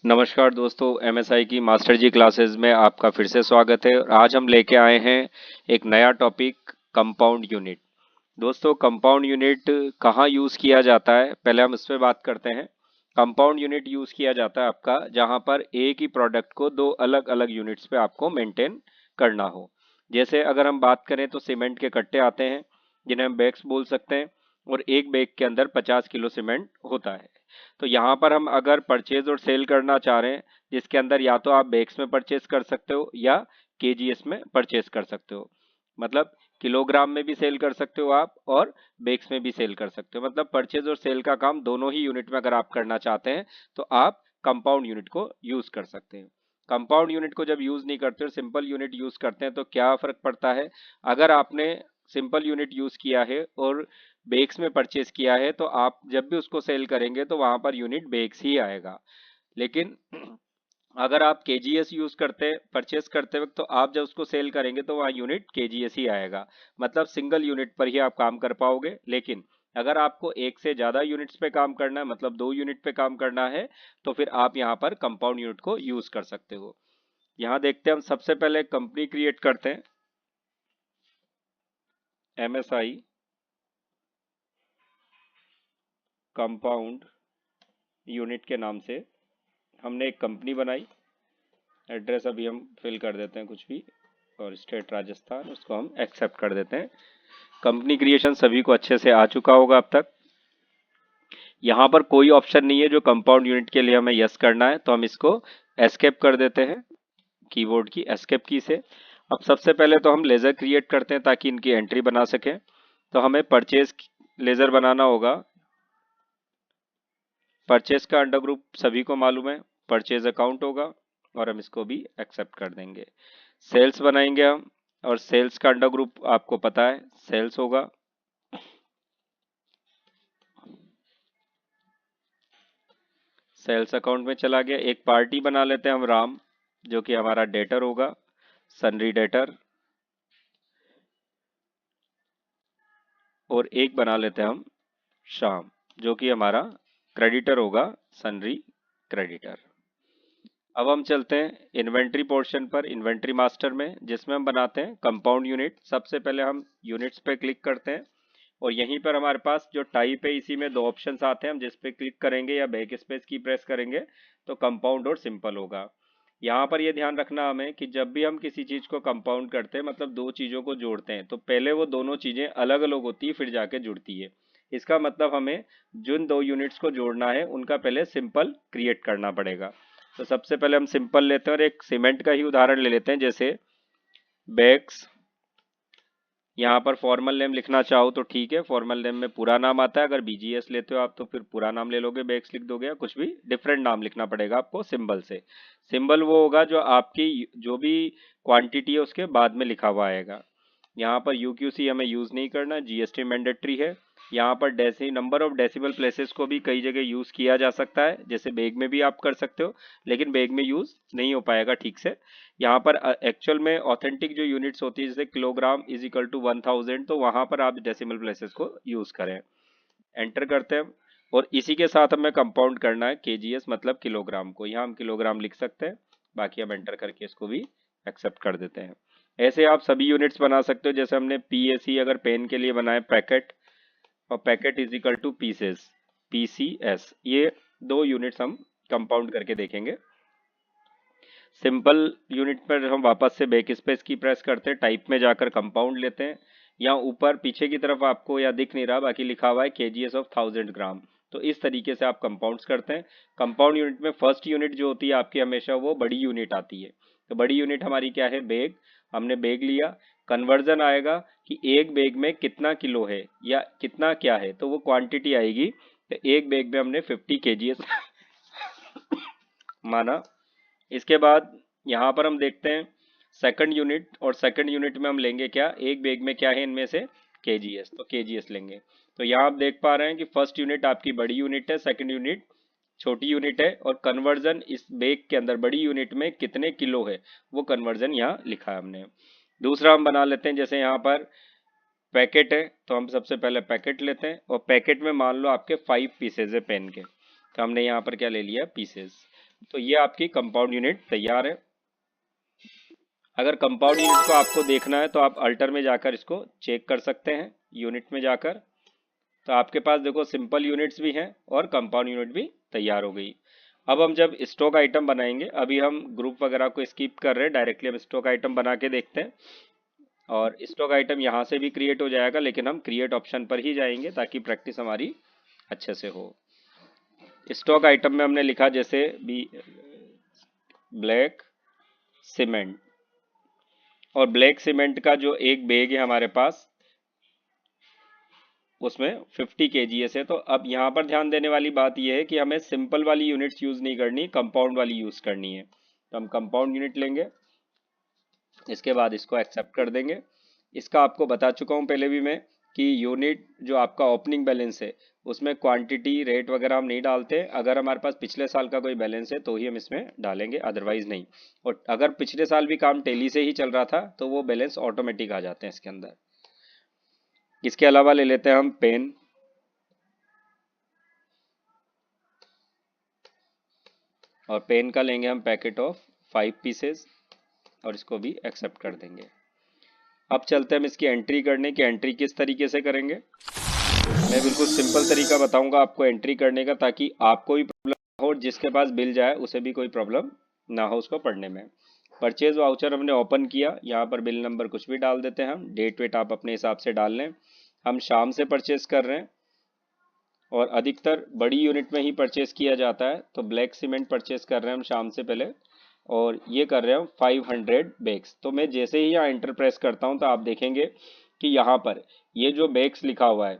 नमस्कार दोस्तों, एमएसआई की मास्टर जी क्लासेस में आपका फिर से स्वागत है। और आज हम लेके आए हैं एक नया टॉपिक, कंपाउंड यूनिट। दोस्तों, कंपाउंड यूनिट कहाँ यूज़ किया जाता है, पहले हम इस पे बात करते हैं। कंपाउंड यूनिट यूज़ किया जाता है आपका जहाँ पर एक ही प्रोडक्ट को दो अलग अलग यूनिट्स पे आपको मेंटेन करना हो। जैसे अगर हम बात करें तो सीमेंट के कट्टे आते हैं जिन्हें हम बैग्स बोल सकते हैं, और एक बैग के अंदर 50 किलो सीमेंट होता है। तो यहाँ पर हम अगर परचेज और सेल करना चाह रहे हैं, जिसके अंदर या तो आप बैग्स में परचेज कर सकते हो या केजीएस में परचेज कर सकते हो। मतलब किलोग्राम में भी सेल कर सकते हो आप, और बैग्स में भी सेल कर सकते हो। मतलब परचेज और सेल का काम दोनों ही यूनिट में अगर आप करना चाहते हैं तो आप कंपाउंड यूनिट को यूज कर सकते हैं। कंपाउंड यूनिट को जब यूज नहीं करते और सिंपल यूनिट यूज करते हैं तो क्या फर्क पड़ता है? अगर आपने सिंपल यूनिट यूज किया है और बेक्स में परचेज किया है तो आप जब भी उसको सेल करेंगे तो वहां पर यूनिट बेक्स ही आएगा। लेकिन अगर आप केजीएस यूज करते परचेस करते वक्त तो आप जब उसको सेल करेंगे तो वहाँ यूनिट केजीएस ही आएगा। मतलब सिंगल यूनिट पर ही आप काम कर पाओगे। लेकिन अगर आपको एक से ज्यादा यूनिट्स पे काम करना है, मतलब 2 यूनिट पे काम करना है, तो फिर आप यहाँ पर कंपाउंड यूनिट को यूज कर सकते हो। यहाँ देखते हैं, हम सबसे पहले कंपनी क्रिएट करते हैं, एमएसआई कंपाउंड यूनिट के नाम से हमने एक कंपनी बनाई। एड्रेस अभी हम फिल कर देते हैं कुछ भी, और स्टेट राजस्थान, उसको हम एक्सेप्ट कर देते हैं। कंपनी क्रिएशन सभी को अच्छे से आ चुका होगा अब तक। यहाँ पर कोई ऑप्शन नहीं है जो कंपाउंड यूनिट के लिए हमें यस करना है, तो हम इसको एस्केप कर देते हैं कीबोर्ड की एस्केप की से। अब सबसे पहले तो हम लेजर क्रिएट करते हैं ताकि इनकी एंट्री बना सकें। तो हमें परचेज लेजर बनाना होगा। परचेज का अंडर ग्रुप सभी को मालूम है, परचेज अकाउंट होगा, और हम इसको भी एक्सेप्ट कर देंगे। सेल्स बनाएंगे हम, और सेल्स का अंडर ग्रुप आपको पता है, सेल्स होगा। सेल्स अकाउंट में चला गया। एक पार्टी बना लेते हैं हम राम, जो कि हमारा डेटर होगा, सनरी डेटर। और एक बना लेते हैं हम श्याम, जो कि हमारा क्रेडिटर होगा, सनरी क्रेडिटर। अब हम चलते हैं इन्वेंट्री पोर्शन पर, इन्वेंट्री मास्टर में, जिसमें हम बनाते हैं कंपाउंड यूनिट। सबसे पहले हम यूनिट्स पे क्लिक करते हैं, और यहीं पर हमारे पास जो टाइप है इसी में दो ऑप्शंस आते हैं। हम जिस पे क्लिक करेंगे या बैक स्पेस की प्रेस करेंगे तो कंपाउंड और सिंपल होगा। यहाँ पर यह ध्यान रखना हमें कि जब भी हम किसी चीज को कंपाउंड करते हैं, मतलब दो चीजों को जोड़ते हैं, तो पहले वो दोनों चीजें अलग अलग होती है फिर जाके जुड़ती है। इसका मतलब हमें जिन दो यूनिट्स को जोड़ना है उनका पहले सिंपल क्रिएट करना पड़ेगा। तो सबसे पहले हम सिंपल लेते हैं और एक सीमेंट का ही उदाहरण ले लेते हैं, जैसे बैग्स। यहाँ पर फॉर्मल नेम लिखना चाहो तो ठीक है, फॉर्मल नेम में पूरा नाम आता है। अगर बीजीएस लेते हो आप तो फिर पूरा नाम ले लोगे, बैग्स लिख दोगे, या कुछ भी डिफरेंट नाम लिखना पड़ेगा आपको सिंबल से। सिंबल वो होगा जो आपकी जो भी क्वांटिटी है उसके बाद में लिखा हुआ आएगा। यहाँ पर यूक्यूसी हमें यूज नहीं करना, जीएसटी मैंडेटरी है। यहाँ पर डेसी नंबर ऑफ डेसिमल प्लेसेस को भी कई जगह यूज किया जा सकता है, जैसे बैग में भी आप कर सकते हो, लेकिन बैग में यूज नहीं हो पाएगा ठीक से। यहाँ पर एक्चुअल में ऑथेंटिक जो यूनिट्स होती है, जैसे किलोग्राम इज इक्वल टू 1000, तो वहां पर आप डेसिमल प्लेसेस को यूज करें। एंटर करते हैं, और इसी के साथ हमें कंपाउंड करना है केजीएस, मतलब किलोग्राम को। यहाँ हम किलोग्राम लिख सकते हैं, बाकी हम एंटर करके इसको भी एक्सेप्ट कर देते हैं। ऐसे आप सभी यूनिट्स बना सकते हो। जैसे हमने पीएसी अगर पेन के लिए बनाए पैकेट, और packet is equal two pieces, PCS, ये दो यूनिट्स हम कंपाउंड करके देखेंगे। सिंपल यूनिट पर हम वापस से बैक स्पेस की प्रेस करते हैं, टाइप में जाकर कंपाउंड लेते हैं। यहाँ ऊपर पीछे की तरफ आपको या दिख नहीं रहा, बाकी लिखा हुआ है केजीएस ऑफ 1000 ग्राम। तो इस तरीके से आप कंपाउंड्स करते हैं। कंपाउंड यूनिट में फर्स्ट यूनिट जो होती है आपकी, हमेशा वो बड़ी यूनिट आती है। तो बड़ी यूनिट हमारी क्या है? बैग। हमने बैग लिया, कन्वर्जन आएगा कि एक बैग में कितना किलो है या कितना क्या है, तो वो क्वांटिटी आएगी। तो एक बैग में हमने 50 केजीएस माना। इसके बाद यहाँ पर हम देखते हैं सेकंड यूनिट, और सेकंड यूनिट में हम लेंगे क्या? एक बैग में क्या है इनमें से? केजीएस, तो केजीएस लेंगे। तो यहाँ आप देख पा रहे हैं कि फर्स्ट यूनिट आपकी बड़ी यूनिट है, सेकंड यूनिट छोटी यूनिट है, और कन्वर्जन इस बैग के अंदर बड़ी यूनिट में कितने किलो है वो कन्वर्जन यहाँ लिखा है हमने। दूसरा हम बना लेते हैं, जैसे यहाँ पर पैकेट है, तो हम सबसे पहले पैकेट लेते हैं, और पैकेट में मान लो आपके 5 पीसेज है पेन के, तो हमने यहाँ पर क्या ले लिया? पीसेज। तो ये आपकी कंपाउंड यूनिट तैयार है। अगर कंपाउंड यूनिट को आपको देखना है तो आप अल्टर में जाकर इसको चेक कर सकते हैं, यूनिट में जाकर। तो आपके पास देखो सिंपल यूनिट्स भी हैं और कंपाउंड यूनिट भी तैयार हो गई। अब हम जब स्टॉक आइटम बनाएंगे, अभी हम ग्रुप वगैरह को स्किप कर रहे हैं, डायरेक्टली हम स्टॉक आइटम बना के देखते हैं। और स्टॉक आइटम यहाँ से भी क्रिएट हो जाएगा, लेकिन हम क्रिएट ऑप्शन पर ही जाएंगे ताकि प्रैक्टिस हमारी अच्छे से हो। स्टॉक आइटम में हमने लिखा जैसे बी ब्लैक सीमेंट, और ब्लैक सीमेंट का जो एक बैग है हमारे पास उसमें 50 kgs है। तो अब यहाँ पर ध्यान देने वाली बात यह है कि हमें सिंपल वाली यूनिट्स यूज नहीं करनी, कंपाउंड वाली यूज करनी है। तो हम कंपाउंड यूनिट लेंगे, इसके बाद इसको एक्सेप्ट कर देंगे। इसका आपको बता चुका हूँ पहले भी मैं कि यूनिट जो आपका ओपनिंग बैलेंस है उसमें क्वांटिटी रेट वगैरह हम नहीं डालते। अगर हमारे पास पिछले साल का कोई बैलेंस है तो ही हम इसमें डालेंगे, अदरवाइज नहीं। और अगर पिछले साल भी काम टेली से ही चल रहा था तो वो बैलेंस ऑटोमेटिक आ जाते हैं इसके अंदर। इसके अलावा ले लेते हैं हम पेन, और पेन का लेंगे हम पैकेट ऑफ 5 पीसेस और इसको भी एक्सेप्ट कर देंगे। अब चलते हैं हम इसकी एंट्री करने की। एंट्री किस तरीके से करेंगे, मैं बिल्कुल सिंपल तरीका बताऊंगा आपको एंट्री करने का, ताकि आपको भी प्रॉब्लम हो, जिसके पास बिल जाए उसे भी कोई प्रॉब्लम ना हो उसको पढ़ने में। परचेज वाउचर हमने ओपन किया, यहाँ पर बिल नंबर कुछ भी डाल देते हैं हम, डेट वेट आप अपने हिसाब से डाल लें। हम शाम से परचेज कर रहे हैं और अधिकतर बड़ी यूनिट में ही परचेज किया जाता है। तो ब्लैक सीमेंट परचेज कर रहे हैं हम शाम से पहले, और ये कर रहे हैं हम 500 बैग्स। तो मैं जैसे ही यहाँ एंटर प्रेस करता हूँ तो आप देखेंगे कि यहाँ पर ये जो बैग्स लिखा हुआ है,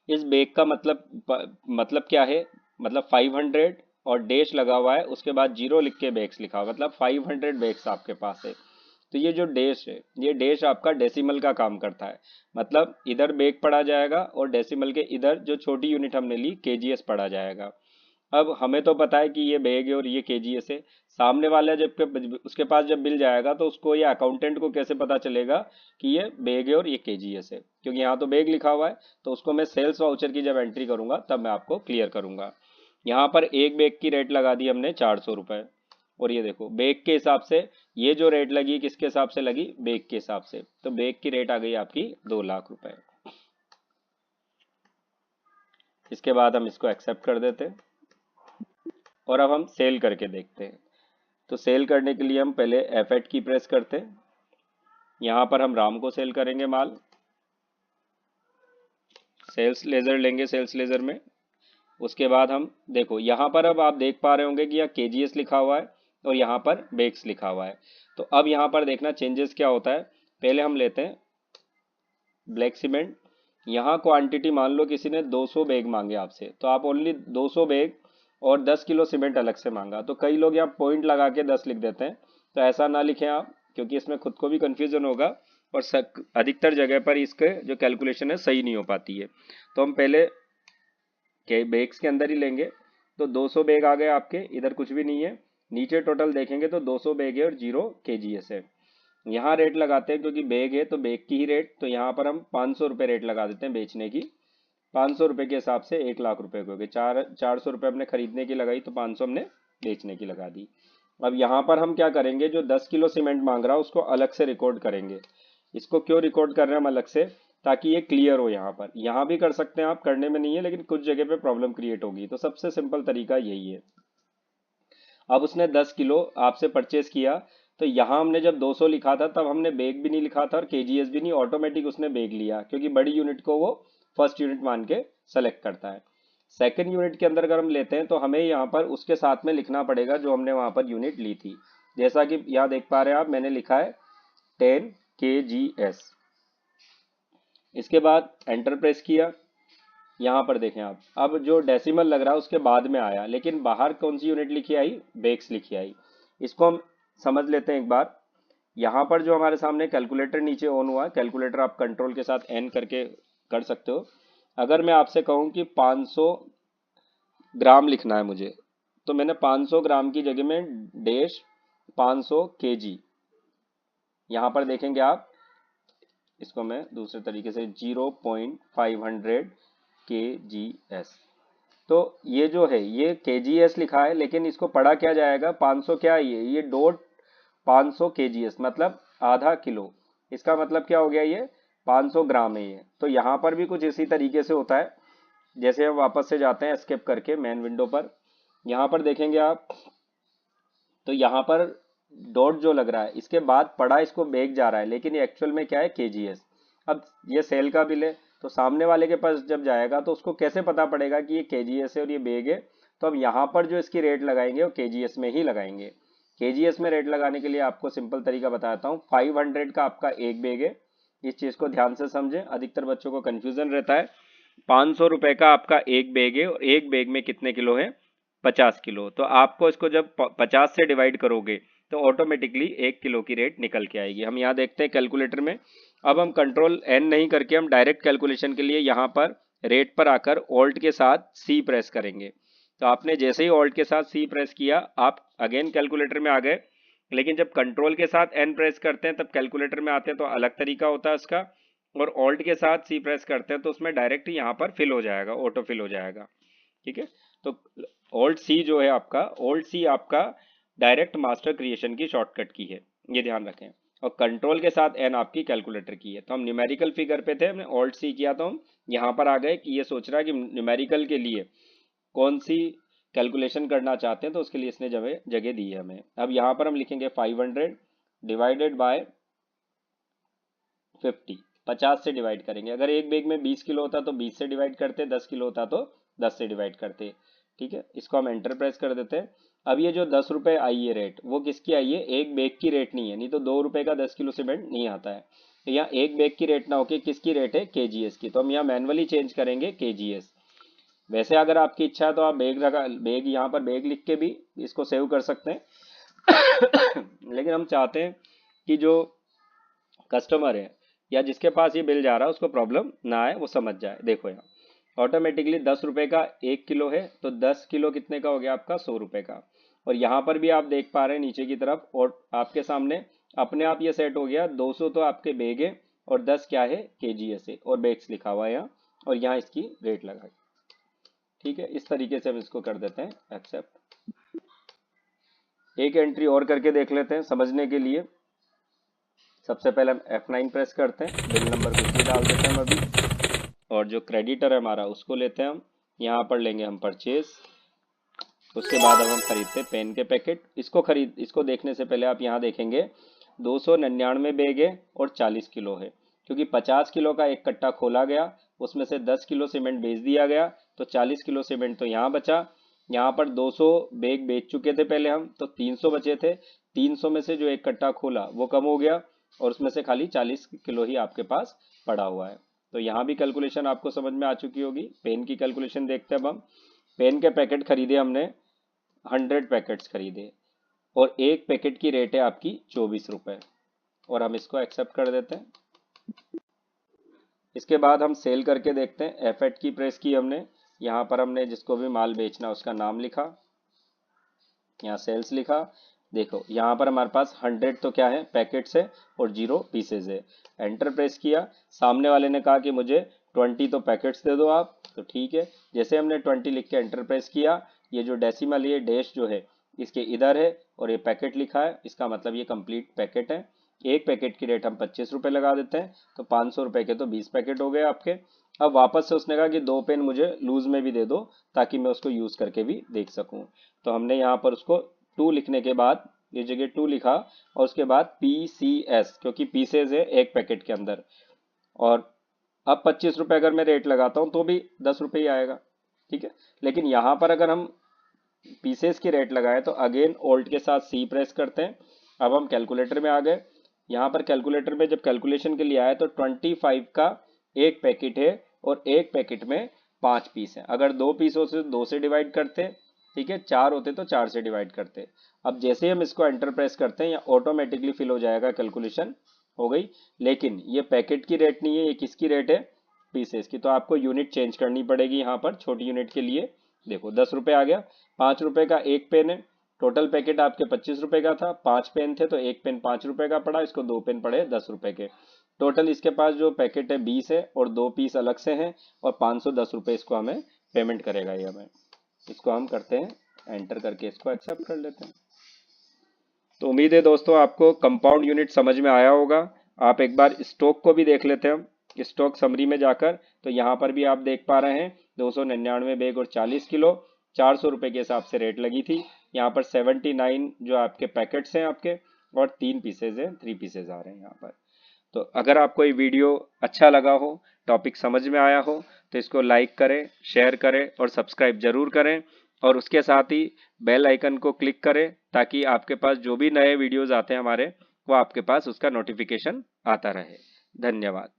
इस बैग का मतलब क्या है, मतलब 500 और डैश लगा हुआ है, उसके बाद जीरो लिख के बैग्स लिखा हुआ है, मतलब 500 बैग्स आपके पास है। तो ये जो डैश है, ये डैश आपका डेसिमल का काम करता है, मतलब इधर बैग पढ़ा जाएगा और डेसिमल के इधर जो छोटी यूनिट हमने ली केजीएस पढ़ा जाएगा। अब हमें तो पता है कि ये बैग है और ये केजीएस है, सामने वाला जब उसके पास जब बिल जाएगा तो उसको या अकाउंटेंट को कैसे पता चलेगा कि ये बैग है और ये केजीएस है, क्योंकि यहाँ तो बैग लिखा हुआ है। तो उसको मैं सेल्स वाउचर की जब एंट्री करूंगा तब मैं आपको क्लियर करूंगा। यहाँ पर एक बैग की रेट लगा दी हमने 400 रुपये, और ये देखो बैग के हिसाब से ये जो रेट लगी किसके हिसाब से लगी, बैग के हिसाब से। तो बैग की रेट आ गई आपकी 2 लाख रुपए। इसके बाद हम इसको एक्सेप्ट कर देते हैं और अब हम सेल करके देखते हैं। तो सेल करने के लिए हम पहले F8 की प्रेस करते हैं। यहाँ पर हम राम को सेल करेंगे माल, सेल्स लेजर लेंगे सेल्स लेजर में। उसके बाद हम देखो यहाँ पर अब आप देख पा रहे होंगे कि यहाँ केजीएस लिखा हुआ है और यहाँ पर बेक्स लिखा हुआ है। तो अब यहाँ पर देखना चेंजेस क्या होता है। पहले हम लेते हैं ब्लैक सीमेंट, यहाँ क्वांटिटी मान लो किसी ने 200 बैग मांगे आपसे, तो आप ओनली 200 बैग और 10 किलो सीमेंट अलग से मांगा। तो कई लोग यहाँ पॉइंट लगा के 10 लिख देते हैं, तो ऐसा ना लिखें आप, क्योंकि इसमें खुद को भी कंफ्यूजन होगा और अधिकतर जगह पर इसके जो कैलकुलेशन है सही नहीं हो पाती है। तो हम पहले के बैग्स के अंदर ही लेंगे। तो 200 बैग आ गए आपके, इधर कुछ भी नहीं है। नीचे टोटल देखेंगे तो 200 बैग है और 0 केजीएस है। यहाँ रेट लगाते हैं क्योंकि बैग है तो बैग की ही रेट, तो यहाँ पर हम 500 रुपये रेट लगा देते हैं बेचने की। 500 रुपये के हिसाब से 1 लाख रुपए हो गए। 400 रुपये हमने खरीदने की लगाई तो 500 हमने बेचने की लगा दी। अब यहाँ पर हम क्या करेंगे, जो 10 किलो सीमेंट मांग रहा है उसको अलग से रिकॉर्ड करेंगे। इसको क्यों रिकॉर्ड कर रहे हैं हम अलग से, ताकि ये क्लियर हो। यहाँ पर यहाँ भी कर सकते हैं आप, करने में नहीं है, लेकिन कुछ जगह पे प्रॉब्लम क्रिएट होगी। तो सबसे सिंपल तरीका यही है। अब उसने 10 किलो आपसे परचेस किया, तो यहाँ हमने जब 200 लिखा था तब हमने बैग भी नहीं लिखा था और केजीएस भी नहीं, ऑटोमेटिक उसने बैग लिया, क्योंकि बड़ी यूनिट को वो फर्स्ट यूनिट मान के सेलेक्ट करता है। सेकंड यूनिट के अंदर अगर हम लेते हैं तो हमें यहाँ पर उसके साथ में लिखना पड़ेगा जो हमने वहाँ पर यूनिट ली थी। जैसा कि यहाँ देख पा रहे हैं आप, मैंने लिखा है 10 kgs। इसके बाद एंटर प्रेस किया। यहाँ पर देखें आप, अब जो डेसिमल लग रहा है उसके बाद में आया, लेकिन बाहर कौन सी यूनिट लिखी आई, बेक्स लिखी आई। इसको हम समझ लेते हैं एक बार। यहाँ पर जो हमारे सामने कैलकुलेटर नीचे ऑन हुआ है, कैलकुलेटर आप कंट्रोल के साथ एन करके कर सकते हो। अगर मैं आपसे कहूँ कि 500 ग्राम लिखना है मुझे, तो मैंने 500 ग्राम की जगह में डैश 500 केजी, यहाँ पर देखेंगे आप, इसको मैं दूसरे तरीके से 0.500 kgs, तो ये जो है ये केजीएस लिखा है, लेकिन इसको पढ़ा क्या जाएगा, 500 क्या है ये डॉट 500 केजीएस मतलब आधा किलो। इसका मतलब क्या हो गया, ये 500 ग्राम है ये। तो यहाँ पर भी कुछ इसी तरीके से होता है। जैसे हम वापस से जाते हैं एस्केप करके मेन विंडो पर, यहाँ पर देखेंगे आप, तो यहाँ पर डॉट जो लग रहा है इसके बाद पड़ा इसको बेग जा रहा है, लेकिन ये एक्चुअल में क्या है, केजीएस। अब ये सेल का बिल है, तो सामने वाले के पास जब जाएगा तो उसको कैसे पता पड़ेगा कि ये केजीएस है और ये बेग है। तो अब यहाँ पर जो इसकी रेट लगाएंगे वो केजीएस में ही लगाएंगे। केजीएस में रेट लगाने के लिए आपको सिंपल तरीका बताता हूँ। 500 का आपका एक बेग है, इस चीज को ध्यान से समझें, अधिकतर बच्चों को कंफ्यूजन रहता है। 500 रुपए का आपका एक बैग है और एक बैग में कितने किलो है, 50 किलो। तो आपको इसको जब 50 से डिवाइड करोगे तो ऑटोमेटिकली 1 किलो की रेट निकल के आएगी। हम यहाँ देखते हैं कैलकुलेटर में, अब हम कंट्रोल एन नहीं करके हम डायरेक्ट कैलकुलेशन के लिए यहाँ पर रेट पर आकर ऑल्ट के साथ सी प्रेस करेंगे। तो आपने जैसे ही ऑल्ट के साथ सी प्रेस किया आप अगेन कैलकुलेटर में आ गए, लेकिन जब कंट्रोल के साथ एन प्रेस करते हैं तब कैलकुलेटर में आते हैं तो अलग तरीका होता है उसका, और ऑल्ट के साथ सी प्रेस करते हैं तो उसमें डायरेक्ट यहाँ पर फिल हो जाएगा, ऑटो फिल हो जाएगा। ठीक है, तो ऑल्ट सी जो है आपका, ऑल्ट सी आपका डायरेक्ट मास्टर क्रिएशन की शॉर्टकट की है, ये ध्यान रखें। और कंट्रोल के साथ एन आपकी कैलकुलेटर की है। तो हम न्यूमेरिकल फिगर पे थे, हमने ऑल्ट सी किया तो हम यहाँ पर आ गए कि ये सोच रहा है कि न्यूमेरिकल के लिए कौन सी कैलकुलेशन करना चाहते हैं, तो उसके लिए इसने जगह दी है हमें। अब यहाँ पर हम लिखेंगे 500 डिवाइडेड बाय 50, 50 से डिवाइड करेंगे। अगर एक बैग में 20 किलो होता तो 20 से डिवाइड करते, 10 किलो होता तो 10 से डिवाइड करते। ठीक है, इसको हम एंटर प्रेस कर देते हैं। अब ये जो 10 रुपए आई है रेट, वो किसकी आई है, एक बैग की रेट नहीं है, नहीं तो 2 रुपए का 10 किलो सीमेंट नहीं आता है। तो यहाँ एक बैग की रेट ना होके किसकी रेट है, केजीएस की। तो हम यहाँ मैनुअली चेंज करेंगे केजीएस। वैसे अगर आपकी इच्छा है तो आप बैग यहाँ पर बैग लिख के भी इसको सेव कर सकते हैं लेकिन हम चाहते हैं कि जो कस्टमर है या जिसके पास ये बिल जा रहा है उसको प्रॉब्लम ना आए, वो समझ जाए। देखो यहाँ ऑटोमेटिकली 10 रुपए का 1 किलो है, तो 10 किलो कितने का हो गया आपका, 100 रुपए का। और यहाँ पर भी आप देख पा रहे हैं नीचे की तरफ, और आपके सामने अपने आप ये सेट हो गया। 200 तो आपके बैग है और 10 क्या है, केजीएस है, और बैग्स लिखा हुआ है यहाँ, और यहाँ इसकी रेट लगा। ठीक है, इस तरीके से हम इसको कर देते हैं एक्सेप्ट। एक एंट्री और करके देख लेते हैं समझने के लिए। सबसे पहले हम F9 प्रेस करते हैं, बिल नंबर कुछ भी डाल देते हैं हम अभी, और जो क्रेडिटर है हमारा उसको लेते हैं हम, यहाँ पर लेंगे हम परचेज। उसके बाद अब हम खरीदते हैं पेन के पैकेट। इसको देखने से पहले आप यहाँ देखेंगे 299 बैग है और 40 किलो है, क्योंकि 50 किलो का एक कट्टा खोला गया, उसमें से 10 किलो सीमेंट बेच दिया गया, तो 40 किलो सीमेंट तो यहाँ बचा। यहाँ पर 200 बैग बेच चुके थे पहले हम, तो 300 बचे थे। 300 में से जो एक कट्टा खोला वो कम हो गया, और उसमें से खाली 40 किलो ही आपके पास पड़ा हुआ है। तो यहाँ भी कैलकुलेशन आपको समझ में आ चुकी होगी। पेन की कैलकुलेशन देखते हैं अब हम। पेन के पैकेट खरीदे हमने, 100 पैकेट्स खरीदे, और एक पैकेट की रेट है आपकी 24 रुपए, और हम इसको एक्सेप्ट कर देते हैं। इसके बाद हम सेल करके देखते हैं। F8 की प्रेस की हमने, यहाँ पर हमने जिसको भी माल बेचना उसका नाम लिखा, यहाँ सेल्स लिखा। देखो यहाँ पर हमारे पास 100 तो क्या है, पैकेट्स है, और 0 पीसेज है। एंटर प्रेस किया, सामने वाले ने कहा कि मुझे 20 तो पैकेट्स दे दो आप, तो ठीक है। जैसे हमने 20 लिख के एंटर प्रेस किया, ये जो डेसिमल, ये डैश जो है इसके इधर है, और ये पैकेट लिखा है, इसका मतलब ये कंप्लीट पैकेट है। एक पैकेट की रेट हम 25 रुपये लगा देते हैं, तो 500 रुपये के तो 20 पैकेट हो गए आपके। अब वापस से उसने कहा कि 2 पेन मुझे लूज में भी दे दो, ताकि मैं उसको यूज करके भी देख सकूं। तो हमने यहाँ पर उसको 2 लिखने के बाद ये जगह 2 लिखा, और उसके बाद PCS, क्योंकि पीसेज है एक पैकेट के अंदर। और अब 25 रुपये अगर मैं रेट लगाता हूँ तो भी 10 रुपये ही आएगा। ठीक है, लेकिन यहाँ पर अगर हम पीसेस की रेट लगाएं तो अगेन ऑल्ट के साथ सी प्रेस करते हैं। अब हम कैलकुलेटर में आ गए। यहाँ पर कैलकुलेटर में जब कैलकुलेशन के लिए आए तो 25 का एक पैकेट है, और एक पैकेट में 5 पीस है। अगर 2 पीस हो तो 2 से डिवाइड करते, ठीक है, 4 होते तो 4 से डिवाइड करते। अब जैसे ही हम इसको एंटर प्रेस करते हैं, या ऑटोमेटिकली फिल हो जाएगा, कैलकुलेशन हो गई। लेकिन ये पैकेट की रेट नहीं है, ये किसकी रेट है, पीसेस की। तो आपको यूनिट चेंज करनी पड़ेगी यहाँ पर छोटी यूनिट के लिए। देखो 10 रुपये आ गया, 5 रुपये का एक पेन है। टोटल पैकेट आपके 25 रुपए का था, 5 पेन थे, तो एक पेन 5 रुपए का पड़ा, इसको 2 पेन पड़े 10 रुपए के। टोटल इसके पास जो पैकेट है 20 है, और 2 पीस अलग से हैं, और 510 रुपये इसको हमें पेमेंट करेगा ये हमें। इसको हम करते हैं एंटर करके, इसको एक्सेप्ट कर लेते हैं। तो उम्मीद है दोस्तों आपको कंपाउंड यूनिट समझ में आया होगा। आप एक बार स्टॉक को भी देख लेते हैं स्टॉक समरी में जाकर। तो यहाँ पर भी आप देख पा रहे हैं 299 बैग और 40 किलो 400 रुपये के हिसाब से रेट लगी थी। यहाँ पर 79 जो आपके पैकेट्स हैं आपके, और 3 पीसेज हैं, 3 पीसेज आ रहे हैं यहाँ पर। तो अगर आपको ये वीडियो अच्छा लगा हो, टॉपिक समझ में आया हो, तो इसको लाइक करें, शेयर करें और सब्सक्राइब जरूर करें। और उसके साथ ही बेल आइकन को क्लिक करें ताकि आपके पास जो भी नए वीडियोस आते हैं हमारे, वो आपके पास उसका नोटिफिकेशन आता रहे। धन्यवाद।